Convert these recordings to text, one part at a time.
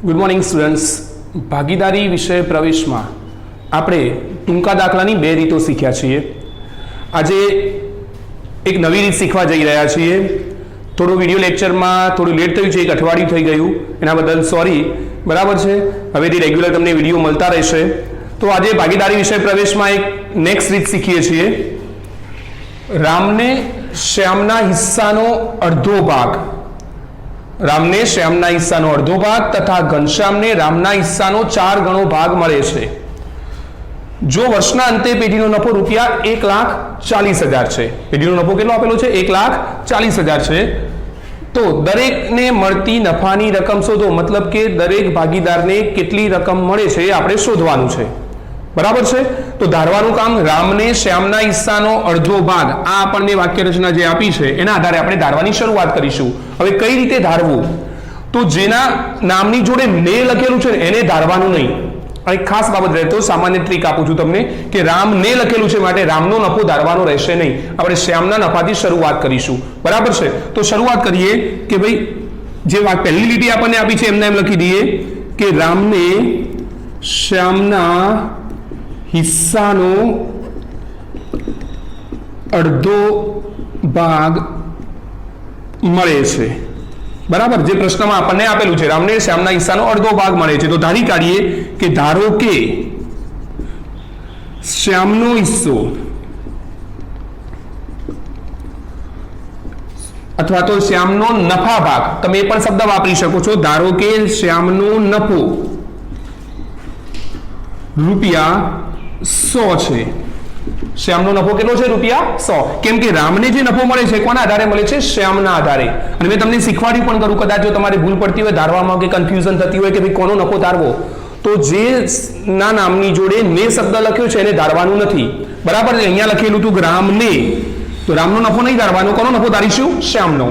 Good morning students. ભાગીદારી વિષય પ્રવેશમાં આપણે ટૂંકા દાખલાની બે રીતો શીખ્યા છીએ. આજે એક નવી રીત શીખવા જઈ રહ્યા છીએ. થોડું વિડીયો લેક્ચરમાં થોડું લેટ થયું છે, એક અઠવાડિયું થઈ ગયું, એના બદલ સોરી. બરાબર છે, હવેથી રેગ્યુલર તમને વિડીયો મળતા રહેશે. તો આજે ભાગીદારી વિષય પ્રવેશમાં એક નેક્સ્ટ રીત શીખીએ છીએ. રામને શ્યામના હિસ્સાનો અડધો ભાગ, રામને શ્યામના હિસ્સાનો અડધો ભાગ તથા ઘનશ્યામને રામના હિસ્સાનો 4 ગણો ભાગ મળે છે. જો વર્ષના અંતે પેઢીનો નફો રૂપિયા 1,40,000 છે. પેઢીનો નફો કેટલો આપેલો છે? 1,40,000 છે. તો દરેકને મળતી નફાની રકમ શોધો. મતલબ કે દરેક ભાગીદારને કેટલી રકમ મળે છે એ આપણે શોધવાનું છે. બરાબર છે. તો ધારવાનું કામ, રામને શ્યામના હિસ્સાનો અડધો ભાગ, આ આપણને વાક્ય રચના જે આપી છે એના આધારે આપણે ધારવાની શરૂઆત કરીશું. હવે કઈ રીતે ધારવું? તો જેના નામની જોડે ને લખેલું છે એને ધારવાનું નહીં. એક ખાસ બાબત રહેતો, સામાન્ય ટ્રીક આપું છું તમને કે રામ ને લખેલું છે માટે રામનો નફો ધારવાનો રહેશે નહીં. આપણે શ્યામના નફાથી શરૂઆત કરીશું. બરાબર છે. તો શરૂઆત કરીએ કે ભાઈ જે પહેલી લીટી આપણને આપી છે એમને એમ લખી દઈએ કે રામને શ્યામના હિસ્સાનો અડધો ભાગ મળે છે. બરાબર, જે પ્રશ્નમાં આપણને આપેલું છે રામને શ્યામના હિસ્સાનો અડધો ભાગ મળે છે. તો ધારી કાઢીએ કે ધારો કે શ્યામનો હિસ્સો અથવા તો શ્યામનો નફા ભાગ, તમે એ પણ શબ્દ વાપરી શકો છો. ધારો કે શ્યામનો નફો રૂપિયા 100 છે. શ્યામનો નફો કેટલો છે? રૂપિયા 100. કેમ કે રામને જે નફો મળે છે કોના આધારે મળે છે? શ્યામના આધારે. અને મેં તમને શીખવાડ્યું પણ કરું, કદાચ જો તમારે ભૂલ પડતી હોય ધારવામાં કે કન્ફ્યુઝન થતી હોય કે ભાઈ કોનો નફો ધારવો, તો જે ના નામની જોડે ને શબ્દ લખ્યો છે એને ધારવાનું નથી. બરાબર છે. અહીંયા લખેલું હતું રામને, તો રામનો નફો નહીં ધારવાનો. કોનો નફો ધારીશું? શ્યામનો.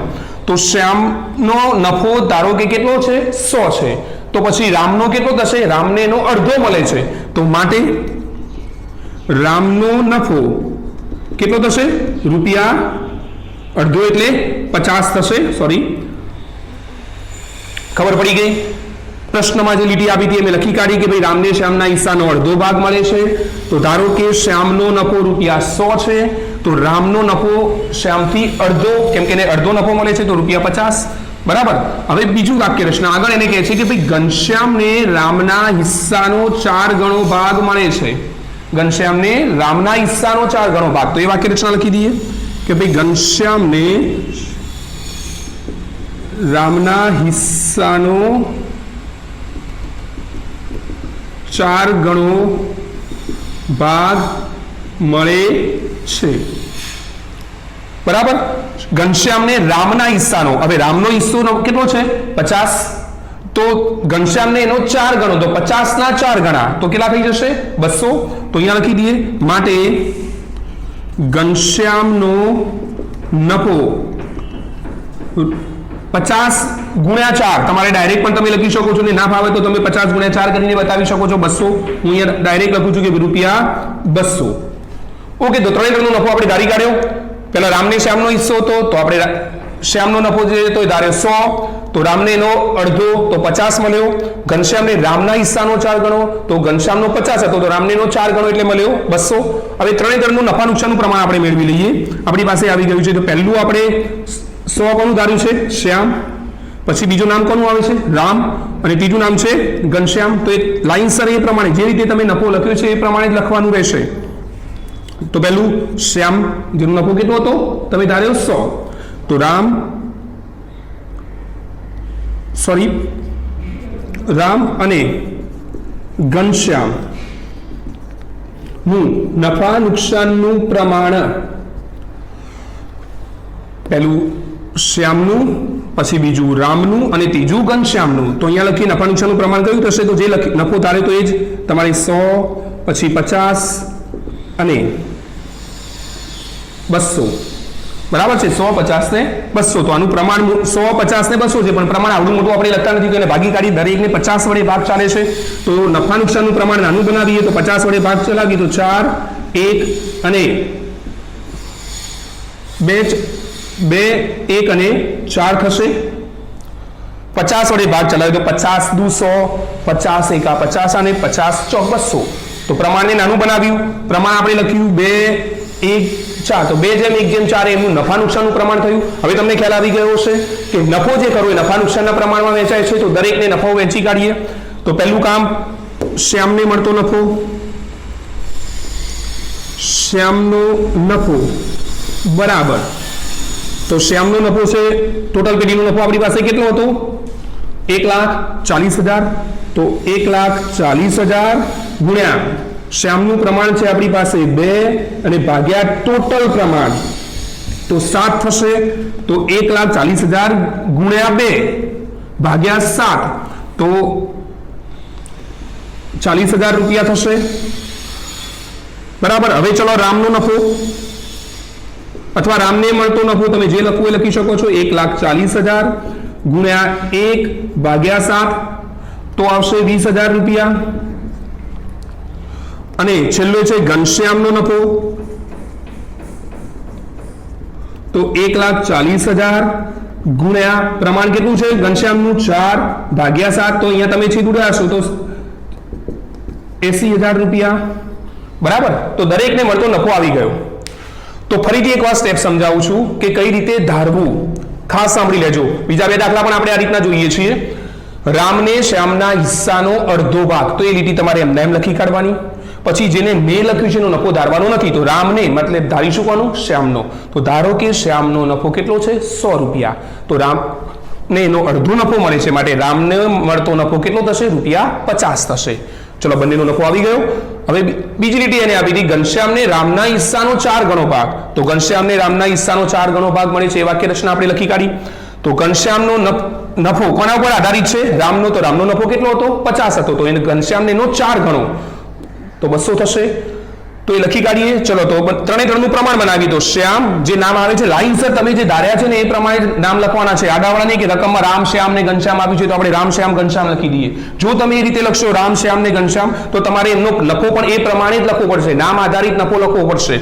તો શ્યામનો નફો ધારો કે કેટલો છે? 100 છે. તો પછી રામનો કેટલો થશે? રામને એનો અડધો મળે છે. તો માટે રામનો નફો કેટલો થશે? રૂપિયા અડધો એટલે 50 થશે. સોરી, ખબર પડી ગઈ? પ્રશ્નમાં જે લીટી આપી હતી મેં લખી કાઢી કે ભાઈ રામને શ્યામના હિસ્સાનો અડધો ભાગ મળે છે. તો ધારો કે શ્યામનો નફો રૂપિયા 100 છે. તો રામનો નફો શ્યામથી અડધો, કેમ કે એને અડધો નફો મળે છે, તો રૂપિયા 50. બરાબર. હવે બીજું વાક્ય રચના આગળ એને કહે છે કે ભાઈ ઘનશ્યામને રામના હિસ્સાનો 4 ગણો ભાગ મળે છે. ઘનશ્યામને રામના હિસ્સાનો 4 ગણો ભાગ. તો એ વાક્ય રચના લખી દઈએ કે ભાઈ ઘનશ્યામને રામના હિસ્સાનો 4 ગણો ભાગ મળે છે. બરાબર. ઘનશ્યામને રામના હિસ્સાનો, હવે રામનો હિસ્સો કેટલો છે? 50. તો ઘનશ્યામને એનો 4 ગણો, તો 50 ના 4 ગણા, તો કેટલા થઈ જશે? 200. તો અહીંયા લખી દઈએ માટે ઘનશ્યામનો નફો 50 ગુણ્યા 4. તમારે ડાયરેક્ટ પણ તમે લખી શકો છો, ને ના ફાવે તો તમે 50 ગુણ્યા 4 કરીને બતાવી શકો છો 200. હું અહીંયા ડાયરેક્ટ લખું છું કે રૂપિયા 200. ઓકે. તો ત્રણેય ટર્મનો નફો આપણે ધારી કાઢ્યો. પેલા રામને શ્યામનો હિસ્સો હતો, તો આપણે શ્યામનો નફો જે તો ધાર્યો 100. તો રામને એનો અડધો, તો 50 મળ્યો. ઘનશ્યામને રામના હિસ્સાનો 4 ગણો, તો ઘનશ્યામનો 50 હતો, તો રામને એનો 4 ગણો એટલે મળ્યો 200. હવે ત્રણેય ટર્મનું નફા નુકસાનનું પ્રમાણ આપણે મેળવી લઈએ. આપણી પાસે આવી ગયું છે. તો પહેલું આપણે 100 કોનું ધાર્યું છે? શ્યામ. પછી બીજું નામ કોનું આવે છે? રામ. અને ત્રીજું નામ છે ઘનશ્યામ. તો એ લાઈનસર એ પ્રમાણે જે રીતે તમે નફો લખ્યો છે એ પ્રમાણે જ લખવાનું રહેશે. તો પહેલું શ્યામ, જેનો નફો કેટલો હતો? તમે ધાર્યો 100. તો રામ અને ઘનશ્યામ નું નફા નુકસાનનું પ્રમાણ, પહેલું શ્યામનું, પછી બીજું રામનું અને ત્રીજું ઘનશ્યામનું. તો અહીંયા લખી નફા નુકસાનનું પ્રમાણ કયું થશે? તો જે નફો ધારે તો એ જ તમારે 100, પછી 50 અને 200. બરાબર છે. 100, 50 ને 200. તો આનું પ્રમાણ 100, 50 ને 200 છે, પણ પ્રમાણ આવડું મોટું આપણે લખતા નથી, તો એને ભાગી કાઢી દરેકને 50 વડે ભાગ ચાલે છે. તો નફા નુકસાનનું પ્રમાણ નાનું બનાવીએ તો 50 વડે ભાગ ચલાવીએ તો 4, 1 અને 2, 1 અને 4 થશે. 50 વડે ભાગ ચલાવ્યો તો 50 દુ 100, 50 એકા 50 અને 50 ચોક 200. તો પ્રમાણને નાનું બનાવ્યું. પ્રમાણ આપણે લખ્યું 2 1 4. તો 2:1:4 એમનું નફા નુકસાનનું પ્રમાણ થયું. હવે તમને ખ્યાલ આવી ગયો હશે કે નફો જે કરવો એ નફા નુકસાનના પ્રમાણમાં વહેંચાય છે. તો દરેકને નફો વહેંચી કાઢીએ. તો પહેલું કામ, શ્યામને મળતો નફો, શ્યામનો નફો બરાબર. તો શ્યામનો નફો છે, ટોટલ પેઢીનો નફો આપણી પાસે કેટલો હતો? 1,40,000. તો 1,40,000 ગુણ્યા શ્યામનું પ્રમાણ છે આપણી પાસે 2 અને ભાગ્યા ટોટલ પ્રમાણ તો 7 થશે. તો 1,40,000 ગુણ્યા 2 ભાગ્યા 7 તો 40,000 રૂપિયા થશે બરાબર. હવે ચલો રામનો નફો અથવા રામને મળતો નફો તમે જે લખવું એ લખી શકો છો. 1,40,000 ગુણ્યા 1 ભાગ્યા 7 તો આવશે 20,000 રૂપિયા. અને છેલ્લો છે ઘનશ્યામનો નફો. તો 1,40,000 ગુણ્યા પ્રમાણ કેટલું છે ઘનશ્યામનું? 4 ભાગ્યા 7 તો અહીંયા તમે છેદ ઉડાડશો તો 80,000 રૂપિયા બરાબર. તો દરેકને મળતો નફો આવી ગયો. તો ફરીથી એક વાર સ્ટેપ સમજાવું છું કે કઈ રીતે ધારવું. ખાસ સાંભળી લેજો. બીજા 2 દાખલા પણ આપણે આ રીતના જોઈએ છીએ. રામને શ્યામના હિસ્સાનો અડધો ભાગ, તો એ લીટી તમારે એમના એમ લખી કાઢવાની. પછી જેને મેં લખ્યું છે એનો નફો ધારવાનો નથી. તો રામને મતલબ ધારીશું કોનો? શ્યામનો. તો ધારો કે શ્યામનો નફો કેટલો છે? 100 રૂપિયા. તો રામને એનો અડધો નફો મળે છે માટે રામને મળતો નફો કેટલો થશે? ₹50 થશે. ચલો બંનેનો નફો આવી ગયો. હવે બીજી લીટી એને આપી હતી ઘનશ્યામને રામના હિસ્સાનો 4 ગણો ભાગ. તો ઘનશ્યામને રામના હિસ્સાનો 4 ગણો ભાગ મળે છે એ વાક્ય રચના આપણે લખી કાઢી. તો ઘનશ્યામનો નફો કોના ઉપર આધારિત છે? રામનો. તો રામનો નફો કેટલો હતો? 50 હતો. તો એને ઘનશ્યામને એનો 4 ગણો તો 200 થશે. તો એ લખી કાઢીએ. ચલો તો 3:3નું પ્રમાણ બનાવી. તો શ્યામ જે નામ આવે છે લાઈનસર તમે જે ધાર્યા છે ને એ પ્રમાણે નામ લખવાના છે. આડાવાળા નહીં કે રકમમાં રામ શ્યામ ને ઘનશ્યામ આપ્યું છે તો આપણે રામ શ્યામ ઘનશ્યામ લખી દઈએ. જો તમે એ રીતે લખશો રામ શ્યામ ને ઘનશ્યામ તો તમારે એમનો લખો પણ એ પ્રમાણે જ લખવો પડશે. નામ આધારિત નફો લખવો પડશે.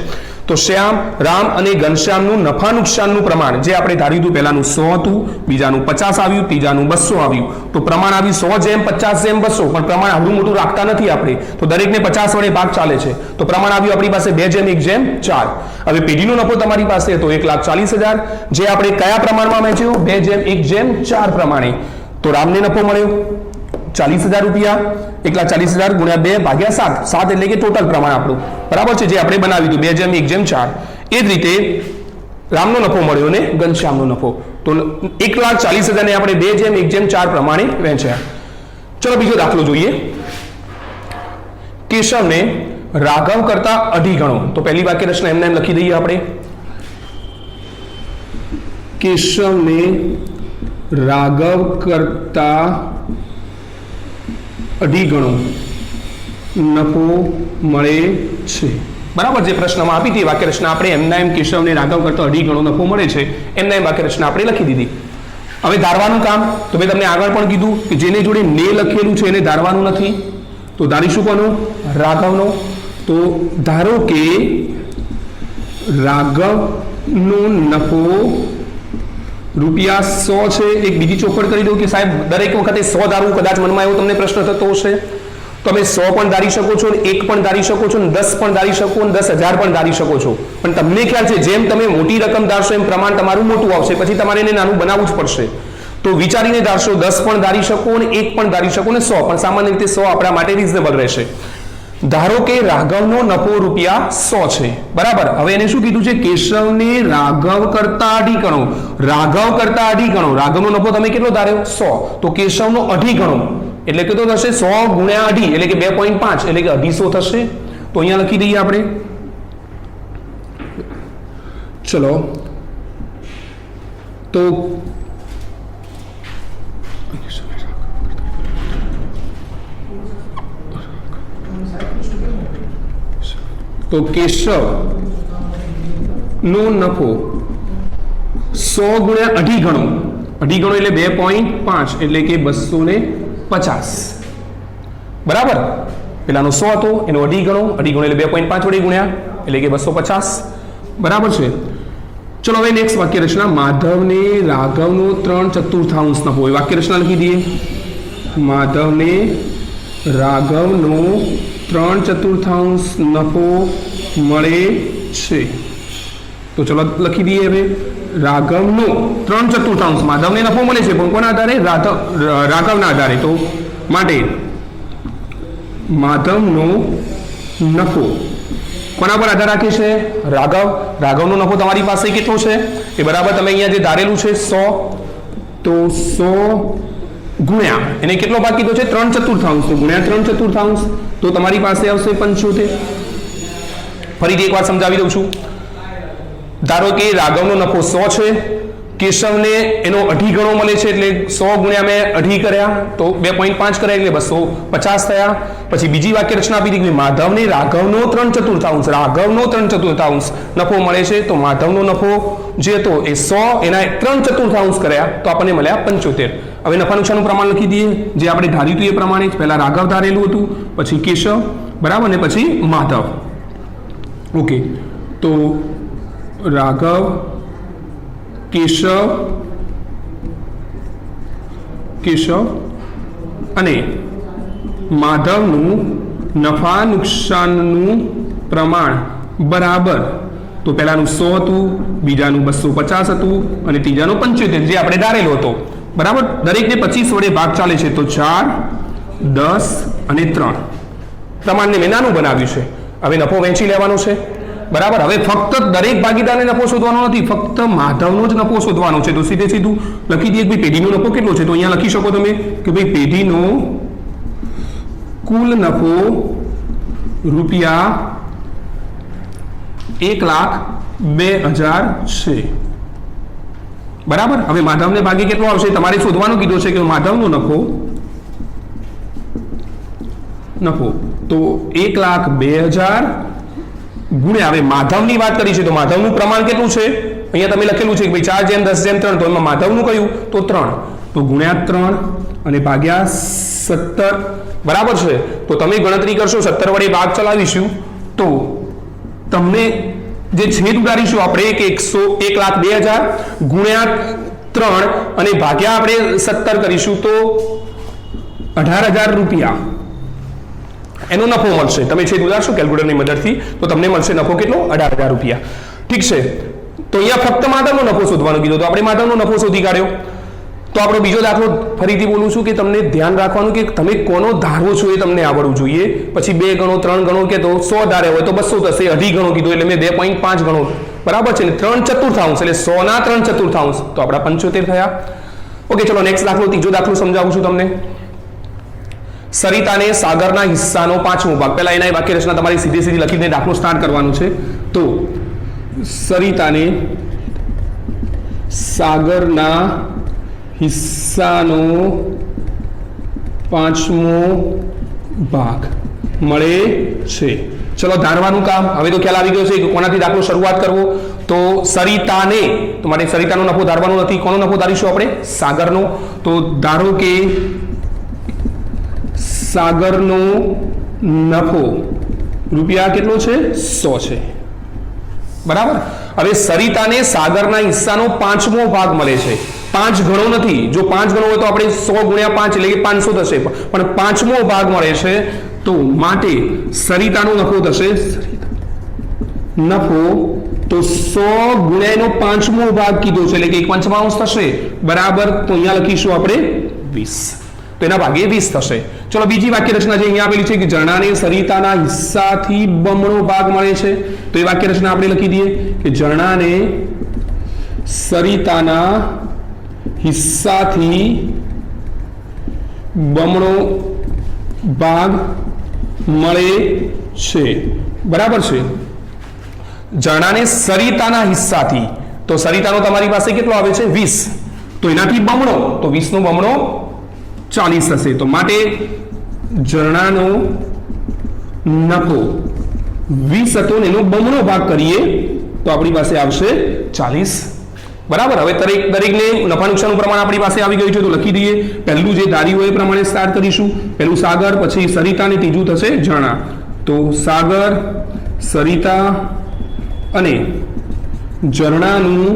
તો શ્યામ, રામ અને ઘનશ્યામનું નફા નુકસાનનું પ્રમાણ જે આપણે ધાર્યું હતું, પહેલાનું 100 હતું, બીજાનું 50 આવ્યું, ત્રીજાનું 200 આવ્યું. તો પ્રમાણ આવ્યું 100:50:200. પણ પ્રમાણ આવડું મોટું રાખતા નથી આપણે. તો દરેકને 50 વડે ભાગ ચાલે છે. તો પ્રમાણ આવ્યું આપણી પાસે 2:1:4. હવે પેઢીનો નફો તમારી પાસે હતો 1,40,000 જે આપણે કયા પ્રમાણમાં વહેંચ્યું? 2:1:4 પ્રમાણે. તો રામને નફો મળ્યો 40,000 રૂપિયા. 1,40,000 ગુણ્યા 2 ભાગ્યા 7. 7 એટલે કે ટોટલ પ્રમાણ આપણું બરાબર છે જે આપણે બનાવ્યું હતું 2:1:4. એ જ રીતે રામનો નફો મળ્યો ને ઘનશ્યામનો નફો. તો 1,40,000 ને આપણે 2:1:4 પ્રમાણે વહેંચ્યા. ચલો બીજો દાખલો જોઈએ. કેશવને રાઘવ કરતા 2.5 ગણો. તો પહેલી વાક્ય રચના એમને એમ લખી દઈએ આપણે. કેશવને રાઘવ કરતા 2.5 ગણો નફો મળે છે બરાબર. જે પ્રશ્નમાં આપી હતી વાક્ય રચના આપણે એમના એમ કેશવને રાઘવ કરતા 2.5 ગણો નફો મળે છે એમના એમ વાક્ય રચના આપણે લખી દીધી. હવે ધારવાનું કામ તો મેં તમને આગળ પણ કીધું કે જેને જોડે ને લખેલું છે એને ધારવાનું નથી. તો ધારીશું કોનો? રાઘવનો. તો ધારો કે રાઘવનો નફો ₹100 છે. એક બીજી ચોખવટ કરી દઉં કે સાહેબ દરેક વખતે 100 ધારવું, કદાચ મનમાં એવો તમને પ્રશ્ન થતો હશે. તમે 100 પણ ધારી શકો છો, 1 પણ ધારી શકો છો, 10 પણ ધારી શકો, 10,000 પણ ધારી શકો છો. પણ તમને ખ્યાલ છે જેમ તમે મોટી રકમ ધારશો એમ પ્રમાણ તમારું મોટું આવશે. પછી તમારે એને નાનું બનાવવું જ પડશે. તો વિચારીને ધારશો. 10 પણ ધારી શકો અને 1 પણ ધારી શકો ને 100. પણ સામાન્ય રીતે 100 આપણા માટે રિઝનેબલ રહેશે. ધારો કે રાઘવનો નફો ₹100 છે બરાબર. હવે એને શું કીધું છે? કેશવને રાઘવ કરતા 2.5 ગણો. રાઘવ કરતા 2.5 ગણો. રાઘવનો નફો તમે કેટલો ધાર્યો? 100. તો કેશવનો 2.5 ગણો એટલે કેટલો થશે? 100 ગુણ્યા 2.5 એટલે કે 2.5 એટલે કે 250 થશે. તો અહીંયા લખી દઈએ આપણે. ચલો તો તો કેશવ નો નફો 100 ગુણ્યા 2.5 ગણો. 2.5 ગણો એટલે 2.5 એટલે કે 250 બરાબર. પેલાનો 100 હતો એનો 2.5 ગણો. 2.5 ગણો એટલે 2.5 વડે ગુણ્યા એટલે કે 250 બરાબર છે. ચલો હવે નેક્સ્ટ વાક્ય રચના, માધવને રાઘવનો 3/4 નફો. એ વાક્ય રચના લખી દઈએ, માધવને રાઘવનો 3/4 નફો મળે છે. તો ચલો લખી દઈએ હવે, રાઘવનો 3/4 માધવને નફો મળે છે, પણ કોના આધારે? રાઘવના આધારે. તો માટે માધવનો નફો કોના પર આધાર રાખે છે? રાઘવનો નફો તમારી પાસે કેટલો છે? એ બરાબર તમે અહીંયા જે ધારેલું છે 100, તો 100 ગુણ્યા એને કેટલો ભાગ કીધો છે? 3/4. તો ગુણ્યા 3/4 તો તમારી પાસે આવશે 75. ફરીથી એકવાર સમજાવી દઉં છું. ધારો કે રાઘવનો નફો 100 છે, કેશવને એનો 2.5 ગણો મળે છે, એટલે 100 ગુણ્યા મેં 2.5 કર્યા તો 2.5 કર્યા એટલે 250 થયા. પછી બીજી વાક્ય રચના આપી દીધી, માધવને રાઘવનો 3/4 નફો મળે છે, તો માધવનો નફો જે હતો એ 100 એના 3/4 કર્યા તો આપણને મળ્યા 75. હવે નફા નુકસાનનું પ્રમાણ લખી દઈએ, જે આપણે ધાર્યું હતું એ પ્રમાણે. પહેલા રાઘવ ધારેલું હતું, પછી કેશવ, બરાબર, ને પછી માધવ. ઓકે, તો રાઘવ, કેશવ અને માધવનું નફા નુકસાનનું પ્રમાણ બરાબર. તો પહેલાનું 100 હતું, બીજાનું 250 હતું અને ત્રીજાનું 75, જે આપણે ધારેલો હતો, બરાબર. દરેકને 25 વડે ભાગ ચાલે છે, તો 4, 10 અને 3. પ્રમાણને મેં નાનું બનાવ્યું છે. હવે નફો વહેંચી લેવાનો છે, બરાબર. હવે ફક્ત દરેક ભાગીદારને નફો શોધવાનો નથી, ફક્ત માધવનો જ નફો શોધવાનો છે. તો સીધે સીધું લખી દઈએ કે ભાઈ પેઢીનો નફો કેટલો છે. તો અહીંયા લખી શકો તમે કે ભાઈ પેઢીનો કુલ નફો રૂપિયા 1,02,000 છે, બરાબર. હવે માધવને ભાગે કેટલો આવશે તમારે શોધવાનું કીધું છે કે માધવનો નફો તો 1,02,000 ગુણ્યા, હવે માધવની વાત કરી છે તો માધવનું પ્રમાણ કેટલું છે? અહીંયા તમે લખેલું છે કે ભાઈ 4:10:3, તો એમાં માધવનું કયું? તો 3. તો ગુણ્યા 3 અને ભાગ્યા 17, બરાબર છે. તો તમે ગણતરી કરશો, 17 વડે ભાગ ચલાવીશું તો તમને જે છેદ ઉડાડીશું આપણે કે 1,02,000 ગુણ્યા 3 અને ભાગ્યા આપણે 17 કરીશું તો 18,000 રૂપિયા એનો નફો મળશે. તમે છેદ ઉડાડશો કેલ્ક્યુલેટરની મદદથી તો તમને મળશે નફો કેટલો? 18,000 રૂપિયા. ઠીક છે. તો અહીંયા ફક્ત માધવનો નફો શોધવાનો કીધો, તો આપણે માધવનો નફો શોધી કાઢ્યો. તો આપણો બીજો દાખલો ફરીથી બોલું છું કે તમને ધ્યાન રાખવાનું કે તમે કોનો ધારવો છો એ તમને આવડવું જોઈએ. પછી 2 ગણો 3 ગણો કે તો 100 ધારે હોય તો 200 થશે, 2.5 ગણો કીધું એટલે મેં 2.5 ગણો, બરાબર છે ને. 3/4 એટલે 100 ના 3/4 તો આપણા 75 થયા. ઓકે, ચલો નેક્સ્ટ દાખલો, ત્રીજો દાખલો સમજાવું છું તમને. સરિતાને સાગરના હિસ્સાનો 5મો ભાગ. પહેલા એના વાક્ય રચના તમારી સીધી સીધી લખીને દાખલો સ્ટાર્ટ કરવાનું છે. તો સરિતાને સાગરના હિસ્સાનો 5મો ભાગ મળે છે. ચલો ધારવાનું કામ. હવે તો ખ્યાલ આવી ગયો છે કે કોનાથી દાખલો શરૂઆત કરવો. તો સરિતાને, તો માટે સરિતાનો નફો ધારવાનો નથી. કોનો નફો ધારીશું આપણે? સાગરનો. તો ધારો કે સાગરનો નફો રૂપિયા કેટલો છે? 100 છે, બરાબર. હવે સરિતાને સાગરના હિસ્સાનો 5મો ભાગ મળે છે. 5 ગણો નથી. જો 5 ગણો હોય તો આપણે 100 ગુણ્યા 5 એટલે કે 500 થશે, પણ 5મો ભાગ મળે છે તો માટે સરિતાનો નફો થશે નફો તો 100 ગુણ્યા એનો 5મો ભાગ કીધો છે એટલે કે 1/5 થશે, બરાબર. તો અહીંયા લખીશું આપણે 20, તો એના ભાગે 20 થશે. ચલો બીજી વાક્ય રચના જે અહીંયા આપેલી છે કે ઝરણાને સરિતાના હિસ્સાથી બમણો ભાગ મળે છે. તો એ વાક્ય રચના આપણે લખી દઈએ કે ઝરણાને સરિતાના હિસ્સાથી બમણો ભાગ મળે છે, બરાબર છે. ઝરણાને સરિતાના હિસ્સાથી, તો સરિતાનો તમારી પાસે કેટલો આવે છે? 20. તો એનાથી બમણો, તો 20 નો બમણો 40 થશે. તો માટે ઝરણાનો નફો 20 હતો ને એનો બમણો ભાગ કરીએ તો આપણી પાસે આવશે 40, બરાબર. હવે દરેકને નફા નુકસાનનું પ્રમાણ આપણી પાસે આવી ગયું છે તો લખી દઈએ. પહેલું જે ધાર્યું હોય એ પ્રમાણે સ્ટાર્ટ કરીશું. પહેલું સાગર, પછી સરિતા ને ત્રીજું થશે ઝરણા. તો સાગર, સરિતા અને ઝરણાનું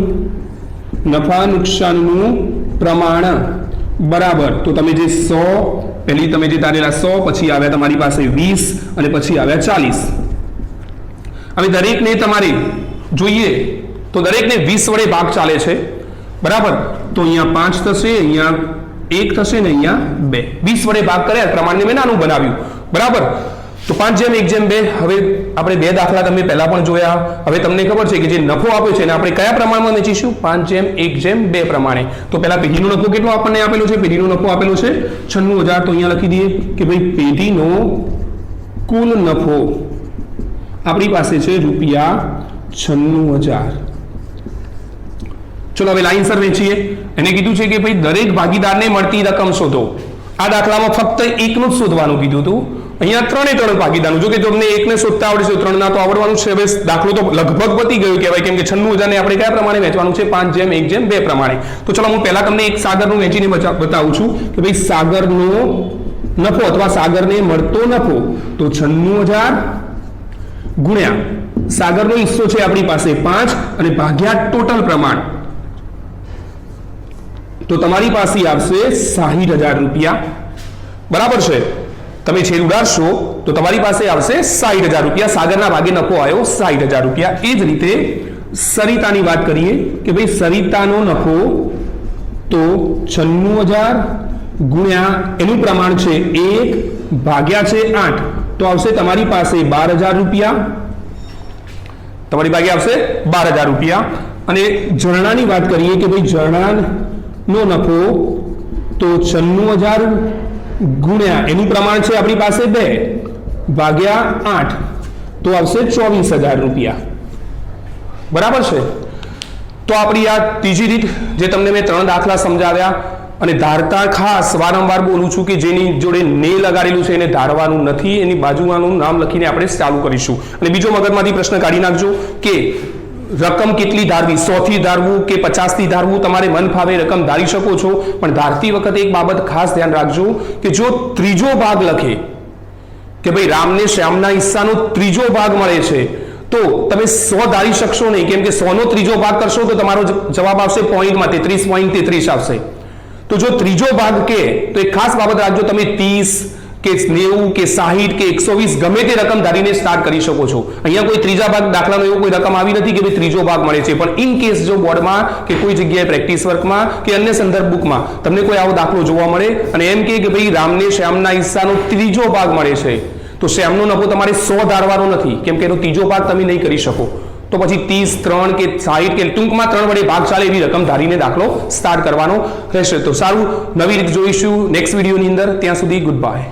નફા નુકસાનનું પ્રમાણ બરાબર, તો તમે જે 100 પહેલી તમે જે તારેલા 100, પછી આવ્યા તમારી પાસે 20 અને પછી આવ્યા 40. હવે દરેકને તમારે જોઈએ તો દરેકને 20 વડે ભાગ ચાલે છે, બરાબર. તો અહીંયા 5 થશે, અહીંયા 1 થશે ને અહીંયા 2. 20 વડે ભાગ કર્યા પ્રમાણને મેં નાનું બનાવ્યું, બરાબર. તો 5:1:2. હવે આપણે બે દાખલા તમે પહેલા પણ જોયા. હવે તમને ખબર છે કે જે નફો આપ્યો છે એને આપણે કયા પ્રમાણમાં વેચીશું? 5:1:2 પ્રમાણે. તો પહેલા પેઢીનો નફો કેટલો આપણને આપેલો છે? પેઢીનો નફો આપેલો છે 96,000. તો અહીંયા લખી દઈએ કે ભાઈ પેઢીનો કુલ નફો આપણી પાસે છે ₹96,000. ચલો હવે લાઈનસર વેચીએ. એને કીધું છે કે ભાઈ દરેક ભાગીદારને મળતી રકમ શોધો. આ દાખલામાં ફક્ત એકનું જ શોધવાનું કીધું હતું. અહીંયા 3 ભાગીદારનું. જો કે તમને એકને શોધતા આવડે છે, 3 ના તો આવડવાનું છે. હવે દાખલો તો લગભગ પતી ગયો કહેવાય, કેમ કે 96,000 ને આપણે કયા પ્રમાણે વેચવાનું છે? 5:1:2 પ્રમાણે. તો ચલો હું પહેલા તમને એક સાગરનું વેચીને બતાવું છું કે ભાઈ સાગરનો નફો અથવા સાગરને મળતો નફો તો 96,000 ગુણ્યા સાગરનો હિસ્સો છે આપણી પાસે 5 અને ભાગ્યા ટોટલ પ્રમાણ, તો તમારી પાસે આવશે ₹60,000. બરાબર છે. તમે છેદ ઉડાડશો તો તમારી પાસે આવશે ₹60,000. સાગરના ભાગે નફો આવ્યો ₹60,000. એ જ રીતે સરિતાની વાત કરીએ કે ભાઈ સરિતાનો નફો તો 96,000 ગુણ્યા એનું પ્રમાણ છે 1 ભાગ્યા છે 8, તો આવશે તમારી પાસે ₹12,000. તમારી ભાગે આવશે ₹12,000. અને ઝરણાની વાત કરીએ કે ભાઈ ઝરણાનો નફો તો 96,000 ગુણ્યા એનું પ્રમાણ છે આપણી પાસે 2 ભાગ્યા 8, તો આવશે ₹24,000. બરાબર છે. તો આપણી આ ત્રીજી રીત જે તમને મેં 3 દાખલા સમજાવ્યા. અને ધારતા ખાસ વારંવાર બોલું છું કે જેની જોડે ને લગાડેલું છે એને ધારવાનું નથી, એની બાજુમાંનું નામ લખીને આપણે ચાલુ કરીશું. અને બીજો મગજમાંથી પ્રશ્ન કાઢી નાખજો કે રકમ કેટલી ધારવી, 100 થી ધારવું કે 50 થી ધારવું, તમારે મન ફાવે રકમ ધારી શકો છો. પણ ધારતી વખતે એક બાબત ખાસ ધ્યાન રાખજો કે જો ત્રીજો ભાગ લખે કે ભાઈ રામને શ્યામના હિસ્સાનો ત્રીજો ભાગ મળે છે, તો તમે 100 ધારી શકશો નહીં, કેમ કે 100 નો ત્રીજો ભાગ કરશો તો તમારો જવાબ આવશે પોઈન્ટમાં 33.33 આવશે. તો જો ત્રીજો ભાગ કે તો એક ખાસ બાબત રાખજો, તમે 30 કે 90 કે 60 કે 120 ગમે તે રકમ ધારીને સ્ટાર્ટ કરી શકો છો. અહીંયા કોઈ ત્રીજા ભાગ દાખલાનો એવો કોઈ રકમ આવી નથી કે ભાઈ ત્રીજો ભાગ મળે છે. પણ ઇન કેસ જો બોર્ડમાં કે કોઈ જગ્યાએ પ્રેક્ટિસ વર્કમાં કે અન્ય સંદર્ભ બુકમાં તમને કોઈ આવો દાખલો જોવા મળે અને એમ કે ભાઈ રામને શ્યામના હિસ્સાનો ત્રીજો ભાગ મળે છે, તો શ્યામનો નફો તમારે 100 ધારવાનો નથી, કેમ કે એનો ત્રીજો ભાગ તમે નહીં કરી શકો. તો પછી 30, 3 કે 60 કે ટૂંકમાં 3 વડે ભાગ ચાલે એવી રકમ ધારીને દાખલો સ્ટાર્ટ કરવાનો રહેશે. તો સારું, નવી રીત જોઈશું નેક્સ્ટ વિડીયોની અંદર. ત્યાં સુધી ગુડ બાય.